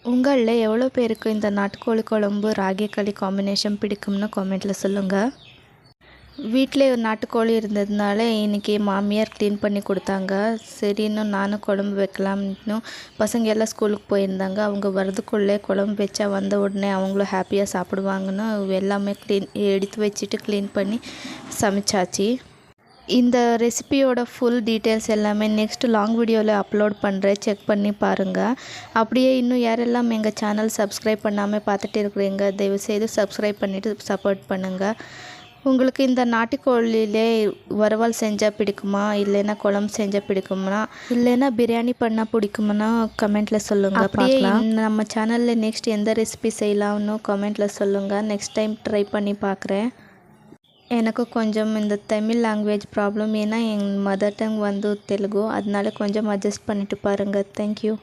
உங்களில் எவ்வளோ பேருக்கு இந்த நாட்டுக்கோழி குழம்பு ராகி களி காம்பினேஷன் பிடிக்கும்னு கமெண்ட்டில் சொல்லுங்கள். வீட்டிலே ஒரு நாட்டுக்கோழி இருந்ததுனால இன்றைக்கி மாமியார் க்ளீன் பண்ணி கொடுத்தாங்க. சரின்னு நானும் குழம்பு வைக்கலாம்னு பசங்க எல்லாம் ஸ்கூலுக்கு போயிருந்தாங்க. அவங்க வரதுக்குள்ளே குழம்பு வச்சா வந்த உடனே அவங்களும் ஹாப்பியாக சாப்பிடுவாங்கன்னு எல்லாமே எடுத்து வச்சுட்டு க்ளீன் பண்ணி சமைச்சாச்சு. இந்த ரெசிபியோட ஃபுல் டீட்டெயில்ஸ் எல்லாமே நெக்ஸ்ட் லாங் வீடியோவில் அப்லோட் பண்ணுறேன், செக் பண்ணி பாருங்கள். அப்படியே இன்னும் யாரெல்லாம் எங்கள் சேனல் சப்ஸ்கிரைப் பண்ணாமல் பார்த்துட்டு இருக்கிறீங்க, தயவுசெய்து சப்ஸ்கிரைப் பண்ணிவிட்டு சப்போர்ட் பண்ணுங்கள். உங்களுக்கு இந்த நாட்டுக்கோழிலே வறுவல் செஞ்சால் பிடிக்குமா, இல்லைன்னா குழம்பு செஞ்சால் பிடிக்குமா, இல்லைன்னா பிரியாணி பண்ணால் பிடிக்குமானா கமெண்ட்டில் சொல்லுங்கள். அப்படியே நம்ம சேனலில் நெக்ஸ்ட் எந்த ரெசிபி செய்யலாம்னு கமெண்ட்டில் சொல்லுங்கள். நெக்ஸ்ட் டைம் ட்ரை பண்ணி பார்க்குறேன். எனக்கு கொஞ்சம் இந்த தமிழ் லாங்குவேஜ் ப்ராப்ளம், ஏன்னா என் மதர் டங் வந்து தெலுங்கு, அதனால கொஞ்சம் அட்ஜஸ்ட் பண்ணிவிட்டு பாருங்கள். தேங்க்யூ.